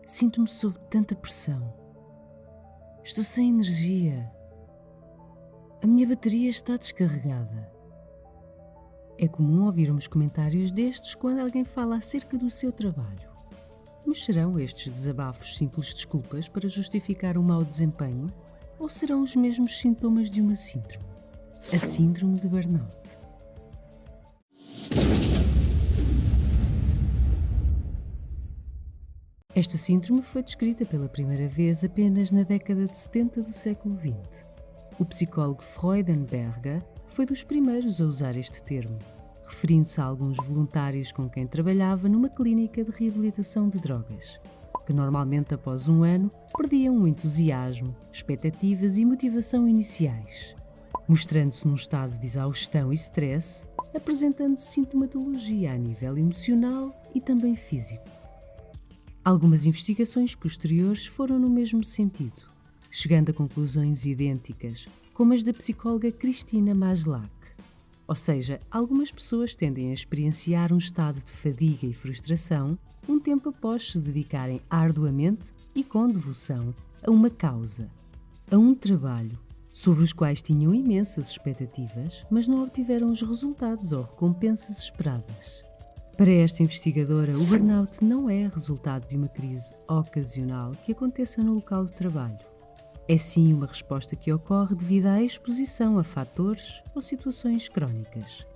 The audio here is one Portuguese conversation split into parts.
Sinto-me sob tanta pressão. Estou sem energia. A minha bateria está descarregada. É comum ouvirmos comentários destes quando alguém fala acerca do seu trabalho. Mas serão estes desabafos simples desculpas para justificar um mau desempenho? Ou serão os mesmos sintomas de uma síndrome? A síndrome de burnout. Esta síndrome foi descrita pela primeira vez apenas na década de 70 do século XX. O psicólogo Freudenberger foi dos primeiros a usar este termo, referindo-se a alguns voluntários com quem trabalhava numa clínica de reabilitação de drogas, que normalmente após um ano perdiam o entusiasmo, expectativas e motivação iniciais, mostrando-se num estado de exaustão e stress, apresentando sintomatologia a nível emocional e também físico. Algumas investigações posteriores foram no mesmo sentido, chegando a conclusões idênticas, como as da psicóloga Christina Maslach. Ou seja, algumas pessoas tendem a experienciar um estado de fadiga e frustração um tempo após se dedicarem arduamente e com devoção a uma causa, a um trabalho, sobre os quais tinham imensas expectativas, mas não obtiveram os resultados ou recompensas esperadas. Para esta investigadora, o burnout não é resultado de uma crise ocasional que aconteça no local de trabalho. É sim uma resposta que ocorre devido à exposição a fatores ou situações crónicas,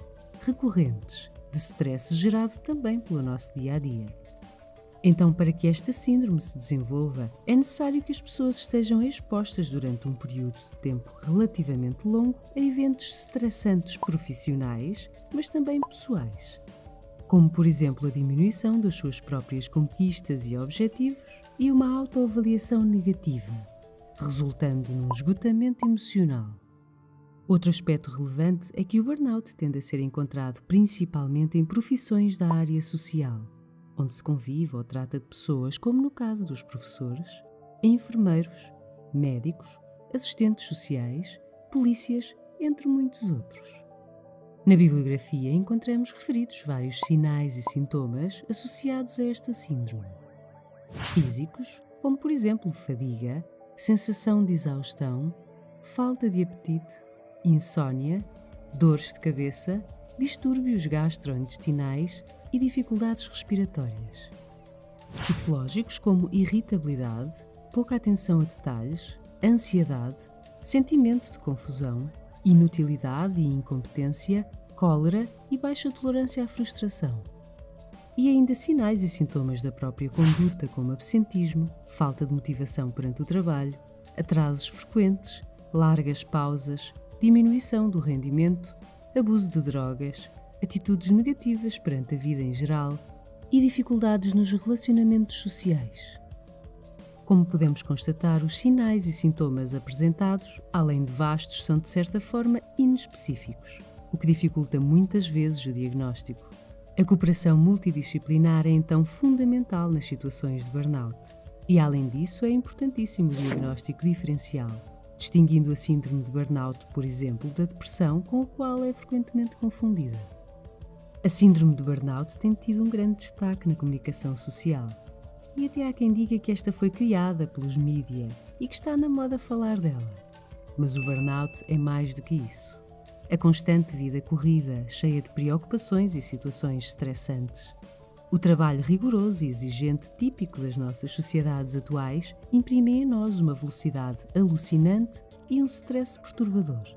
recorrentes, de stress gerado também pelo nosso dia-a-dia. Então, para que esta síndrome se desenvolva, é necessário que as pessoas estejam expostas durante um período de tempo relativamente longo a eventos estressantes profissionais, mas também pessoais, como por exemplo a diminuição das suas próprias conquistas e objetivos e uma autoavaliação negativa, resultando num esgotamento emocional. Outro aspecto relevante é que o burnout tende a ser encontrado principalmente em profissões da área social, onde se convive ou trata de pessoas como no caso dos professores, enfermeiros, médicos, assistentes sociais, polícias, entre muitos outros. Na bibliografia encontramos referidos vários sinais e sintomas associados a esta síndrome. Físicos, como por exemplo fadiga, sensação de exaustão, falta de apetite, insónia, dores de cabeça, distúrbios gastrointestinais e dificuldades respiratórias. Psicológicos, como irritabilidade, pouca atenção a detalhes, ansiedade, sentimento de confusão, inutilidade e incompetência, cólera e baixa tolerância à frustração. E ainda sinais e sintomas da própria conduta, como absentismo, falta de motivação perante o trabalho, atrasos frequentes, largas pausas, diminuição do rendimento, abuso de drogas, atitudes negativas perante a vida em geral e dificuldades nos relacionamentos sociais. Como podemos constatar, os sinais e sintomas apresentados, além de vastos, são de certa forma inespecíficos, o que dificulta muitas vezes o diagnóstico. A cooperação multidisciplinar é então fundamental nas situações de burnout e, além disso, é importantíssimo o diagnóstico diferencial, distinguindo a síndrome de burnout, por exemplo, da depressão, com a qual é frequentemente confundida. A síndrome de burnout tem tido um grande destaque na comunicação social. E até há quem diga que esta foi criada pelos mídia e que está na moda falar dela. Mas o burnout é mais do que isso. A constante vida corrida, cheia de preocupações e situações estressantes. O trabalho rigoroso e exigente típico das nossas sociedades atuais imprime em nós uma velocidade alucinante e um stress perturbador.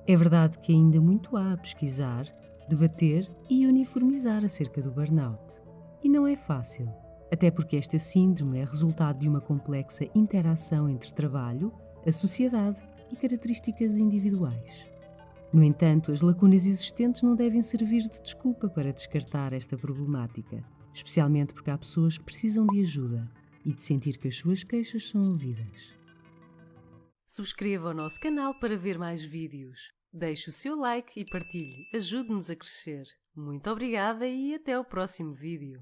É verdade que ainda muito há a pesquisar, debater e uniformizar acerca do burnout. E não é fácil. Até porque esta síndrome é resultado de uma complexa interação entre trabalho, a sociedade e características individuais. No entanto, as lacunas existentes não devem servir de desculpa para descartar esta problemática, especialmente porque há pessoas que precisam de ajuda e de sentir que as suas queixas são ouvidas. Subscreva o nosso canal para ver mais vídeos. Deixe o seu like e partilhe, ajude-nos a crescer. Muito obrigada e até ao próximo vídeo.